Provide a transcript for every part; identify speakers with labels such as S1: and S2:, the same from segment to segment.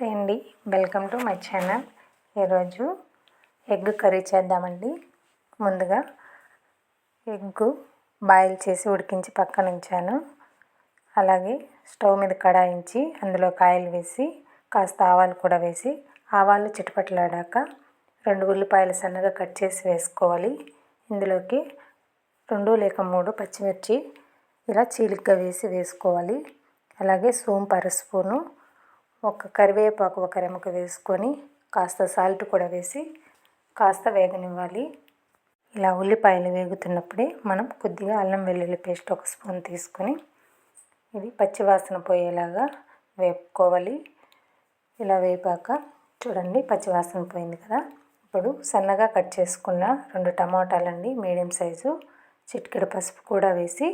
S1: నమస్తే అండి, welcome to my channel. ఈరోజు ఎగ్ కర్రీ చేద్దామండి. ముందుగా ఎగ్గు బాయిల్ చేసి ఉడికించి పక్కన ఉంచాను. అలాగే స్టవ్ మీద కడాయించి అందులో ఆయిల్ వేసి కాస్త ఆవాలు కూడా వేసి ఆవాలు చిటపటలాడాక 2 ఉల్లిపాయలు సన్నగా కట్ చేసి వేసుకోవాలి. ఇందులోకి 2 లేక 3 పచ్చిమిర్చి ఇలా చీలికగా వేసుకోవాలి. అలాగే సోంపు అర స్పూను, ఒక కరివేపాకు ఒక రెమ్మక వేసుకొని కాస్త సాల్ట్ కూడా వేసి కాస్త వేగనివ్వాలి. ఇలా ఉల్లిపాయలు వేగుతున్నప్పుడే మనం కొద్దిగా అల్లం వెల్లుల్లి పేస్ట్ 1 స్పూన్ తీసుకొని ఇది పచ్చివాసన పోయేలాగా వేపుకోవాలి. ఇలా వేపాక చూడండి పచ్చివాసన పోయింది కదా. ఇప్పుడు సన్నగా కట్ చేసుకున్న 2 టమాటాలండి, మీడియం సైజు, చిటికెడు పసుపు కూడా వేసి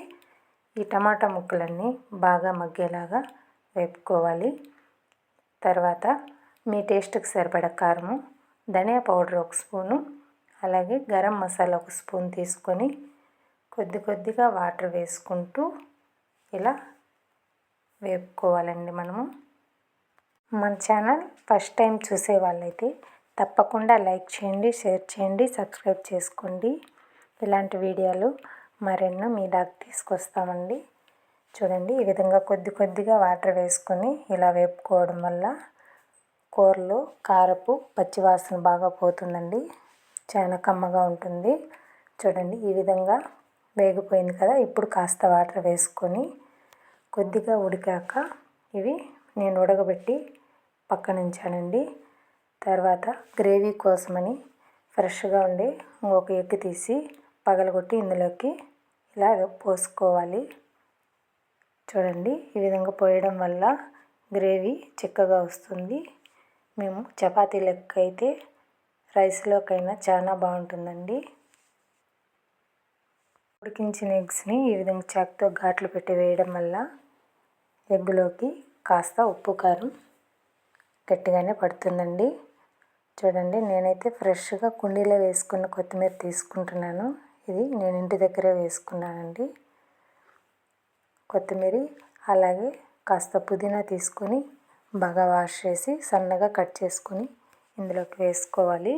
S1: ఈ టమాటా ముక్కలన్నీ బాగా మగ్గేలాగా వేపుకోవాలి. తర్వాత మీ టేస్ట్కి సరిపడా కారము, ధనియా పౌడర్ 1 స్పూను, అలాగే గరం మసాలా 1 స్పూన్ తీసుకొని కొద్దిగా వాటర్ వేసుకుంటూ ఇలా వేపుకోవాలండి. మన ఛానల్ ఫస్ట్ టైం చూసే వాళ్ళైతే తప్పకుండా లైక్ చేయండి, షేర్ చేయండి, సబ్స్క్రైబ్ చేసుకోండి. ఇలాంటి వీడియోలు మరెన్నో మీ దాకా తీసుకొస్తామండి. చూడండి ఈ విధంగా కొద్దిగా వాటర్ వేసుకొని ఇలా వేపుకోవడం వల్ల కూరలో కారపు పచ్చివాసన బాగా పోతుందండి. చాలా కమ్మగా ఉంటుంది. చూడండి ఈ విధంగా వేగిపోయింది కదా. ఇప్పుడు కాస్త వాటర్ వేసుకొని కొద్దిగా ఉడికాక ఇవి నేను ఉడకబెట్టి పక్కన ఉంచానండి. తర్వాత గ్రేవీ కోసమని ఫ్రెష్గా ఉండే ఇంకొక ఎగ్ తీసి పగలగొట్టి ఇందులోకి ఇలా పోసుకోవాలి. చూడండి ఈ విధంగా పోయడం వల్ల గ్రేవీ చిక్కగా వస్తుంది. మేము చపాతీ లెక్క అయితే రైస్లోకైనా చాలా బాగుంటుందండి. ఉడికించిన ఎగ్స్ని ఈ విధంగా చాకుతో ఘాట్లు పెట్టి వేయడం వల్ల ఎగ్గులోకి కాస్త ఉప్పు కారం గట్టిగానే పడుతుందండి. చూడండి నేనైతే ఫ్రెష్గా కుండీలో వేసుకున్న కొత్తిమీర తీసుకుంటున్నాను. ఇది నేను ఇంటి దగ్గరే వేసుకున్నానండి. కొత్తిమీర అలాగే కాస్త పుదీనా తీసుకొని బాగా వాష్ చేసి సన్నగా కట్ చేసుకొని ఇందులోకి వేసుకోవాలి.